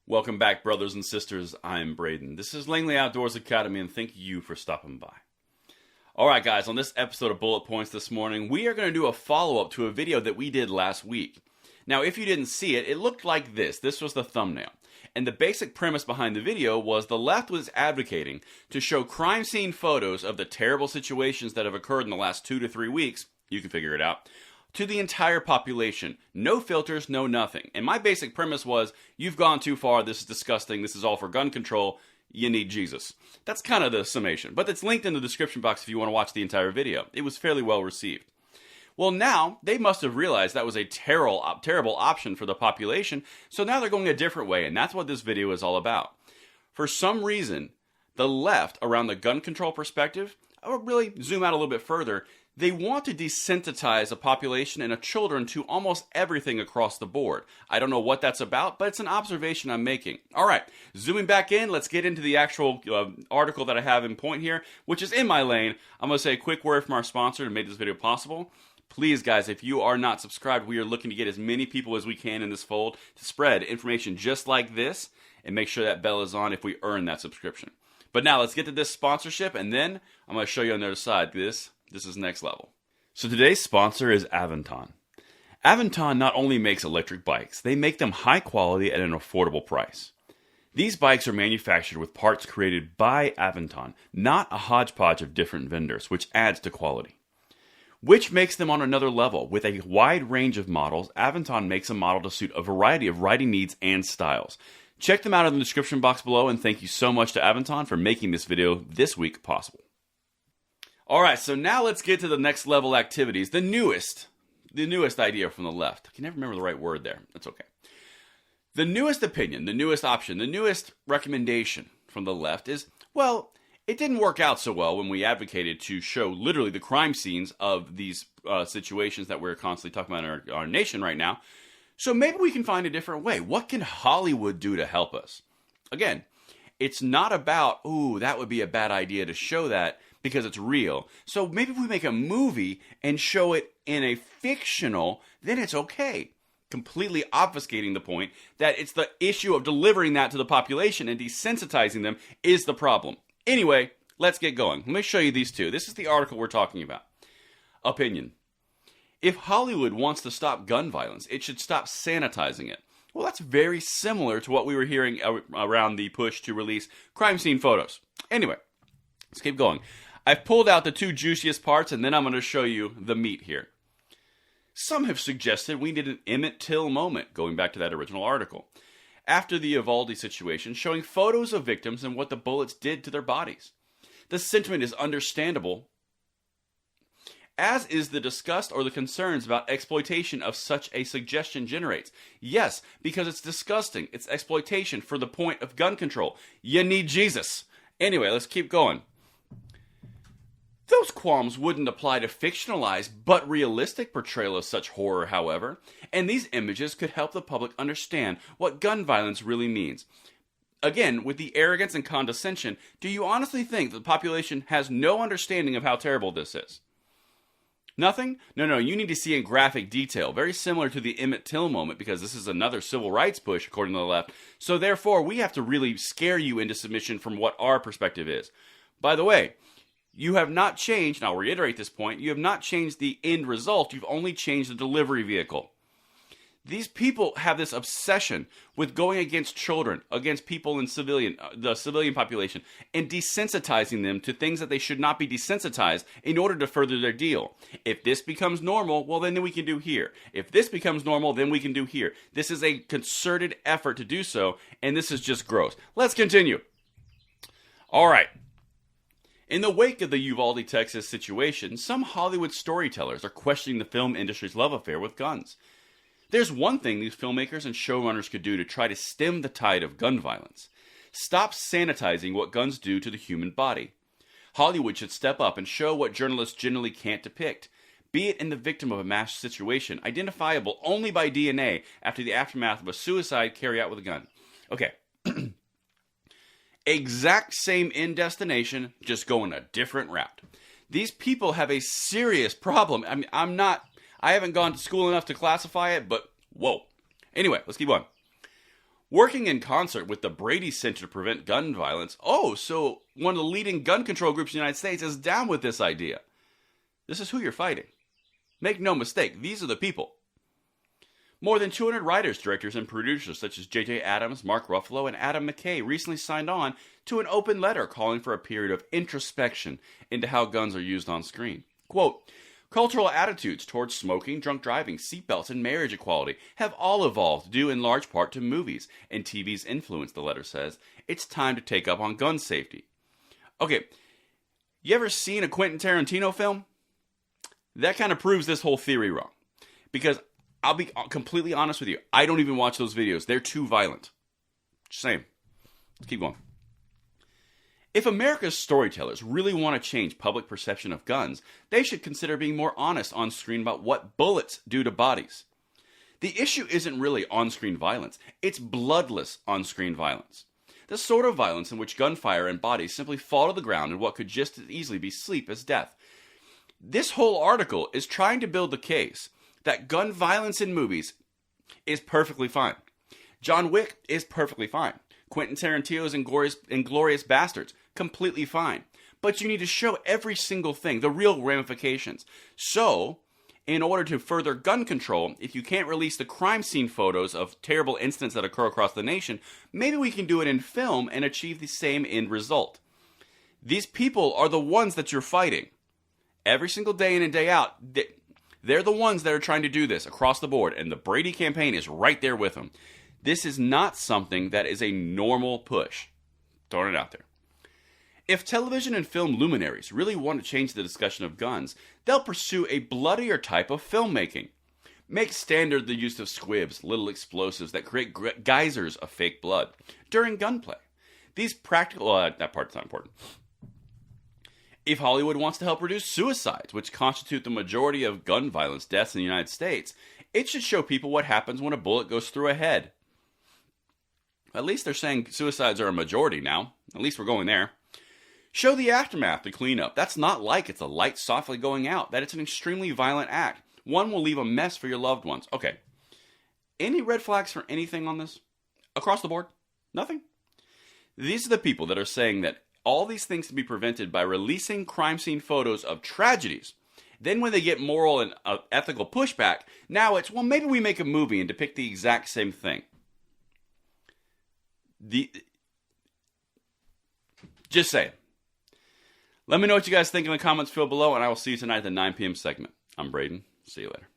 Welcome back, brothers and sisters. I'm Braden. This is Langley Outdoors Academy, and thank you for stopping by. Alright guys, on this episode of Bullet Points this morning, we are going to do a follow-up to a video that we did last week. Now, if you didn't see it, it looked like this. This was the thumbnail. And the basic premise behind the video was the left was advocating to show crime scene photos of the terrible situations that have occurred in the last 2 to 3 weeks, you can figure it out, to the entire population. No filters, no nothing. And my basic premise was, you've gone too far, this is disgusting, this is all for gun control, you need Jesus. That's kind of the summation. But it's linked in the description box if you want to watch the entire video. It was fairly well received. Well, now, they must have realized that was a terrible option for the population, so now they're going a different way, and that's what this video is all about. For some reason, the left, around the gun control perspective, I will really zoom out a little bit further, they want to desensitize a population and a children to almost everything across the board. I don't know what that's about, but it's an observation I'm making. Alright, zooming back in, let's get into the actual article that I have in point here, which is in my lane. I'm going to say a quick word from our sponsor to make this video possible. Please, guys, if you are not subscribed, we are looking to get as many people as we can in this fold to spread information just like this and make sure that bell is on if we earn that subscription. But now, let's get to this sponsorship, and then I'm going to show you on the other side. This is next level. So today's sponsor is Aventon. Aventon not only makes electric bikes, they make them high quality at an affordable price. These bikes are manufactured with parts created by Aventon, not a hodgepodge of different vendors, which adds to quality. Which makes them on another level. With a wide range of models, Aventon makes a model to suit a variety of riding needs and styles. Check them out in the description box below, and thank you so much to Aventon for making this video this week possible. Alright, so now let's get to the next level activities. The newest idea from the left. I can never remember the right word there. That's okay. The newest opinion, the newest option, the newest recommendation from the left is, well, it didn't work out so well when we advocated to show literally the crime scenes of these situations that we're constantly talking about in our nation right now. So maybe we can find a different way. What can Hollywood do to help us? Again, it's not about, ooh, that would be a bad idea to show that because it's real. So maybe if we make a movie and show it in a fictional, then it's okay. Completely obfuscating the point that it's the issue of delivering that to the population and desensitizing them is the problem. Anyway, let's get going. Let me show you these two. This is the article we're talking about. Opinion. If Hollywood wants to stop gun violence, it should stop sanitizing it. Well, that's very similar to what we were hearing around the push to release crime scene photos. Anyway, let's keep going. I've pulled out the two juiciest parts, and then I'm going to show you the meat here. Some have suggested we need an Emmett Till moment, going back to that original article, after the Uvalde situation, showing photos of victims and what the bullets did to their bodies. The sentiment is understandable, as is the disgust or the concerns about exploitation of such a suggestion generates. Yes, because it's disgusting. It's exploitation for the point of gun control. You need Jesus. Anyway, let's keep going. Those qualms wouldn't apply to fictionalized but realistic portrayal of such horror, however, and these images could help the public understand what gun violence really means. Again, with the arrogance and condescension, do you honestly think that the population has no understanding of how terrible this is? Nothing? No, you need to see in graphic detail, very similar to the Emmett Till moment, because this is another civil rights push, according to the left, so therefore we have to really scare you into submission from what our perspective is. By the way, you have not changed, and I'll reiterate this point, you have not changed the end result, you've only changed the delivery vehicle. These people have this obsession with going against children, against people in the civilian population, and desensitizing them to things that they should not be desensitized in order to further their deal. If this becomes normal, well then we can do here. If this becomes normal, then we can do here. This is a concerted effort to do so, and this is just gross. Let's continue. Alright. In the wake of the Uvalde, Texas situation, some Hollywood storytellers are questioning the film industry's love affair with guns. There's one thing these filmmakers and showrunners could do to try to stem the tide of gun violence. Stop sanitizing what guns do to the human body. Hollywood should step up and show what journalists generally can't depict, be it in the victim of a mass situation, identifiable only by DNA after the aftermath of a suicide carried out with a gun. Okay. Exact same end destination, just going a different route. These people have a serious problem. I mean, I haven't gone to school enough to classify it, but whoa. Anyway, let's keep on. Working in concert with the Brady Center to Prevent Gun Violence. Oh, so one of the leading gun control groups in the United States is down with this idea. This is who you're fighting. Make no mistake, these are the people. More than 200 writers, directors, and producers such as J.J. Abrams, Mark Ruffalo, and Adam McKay recently signed on to an open letter calling for a period of introspection into how guns are used on screen. Quote, cultural attitudes towards smoking, drunk driving, seatbelts, and marriage equality have all evolved due in large part to movies and TV's influence, the letter says. It's time to take up on gun safety. Okay, you ever seen a Quentin Tarantino film? That kind of proves this whole theory wrong. Because I'll be completely honest with you, I don't even watch those videos. They're too violent. Just saying. Let's keep going. If America's storytellers really want to change public perception of guns, they should consider being more honest on screen about what bullets do to bodies. The issue isn't really on-screen violence. It's bloodless on-screen violence. The sort of violence in which gunfire and bodies simply fall to the ground in what could just as easily be sleep as death. This whole article is trying to build the case that gun violence in movies is perfectly fine. John Wick is perfectly fine. Quentin Tarantino's Inglourious Bastards, completely fine. But you need to show every single thing, the real ramifications. So, in order to further gun control, if you can't release the crime scene photos of terrible incidents that occur across the nation, maybe we can do it in film and achieve the same end result. These people are the ones that you're fighting. Every single day in and day out, they're the ones that are trying to do this across the board, and the Brady campaign is right there with them. This is not something that is a normal push. Throwing it out there. If television and film luminaries really want to change the discussion of guns, they'll pursue a bloodier type of filmmaking. Make standard the use of squibs, little explosives that create geysers of fake blood during gunplay. These practical... that part's not important. If Hollywood wants to help reduce suicides, which constitute the majority of gun violence deaths in the United States, it should show people what happens when a bullet goes through a head. At least they're saying suicides are a majority now. At least we're going there. Show the aftermath, the cleanup. That's not like it's a light softly going out. That it's an extremely violent act. One will leave a mess for your loved ones. Okay. Any red flags for anything on this? Across the board? Nothing? These are the people that are saying that all these things can be prevented by releasing crime scene photos of tragedies. Then when they get moral and ethical pushback, now it's, well, maybe we make a movie and depict the exact same thing. Just saying. Let me know what you guys think in the comments field below, and I will see you tonight at the 9 p.m. segment. I'm Braden. See you later.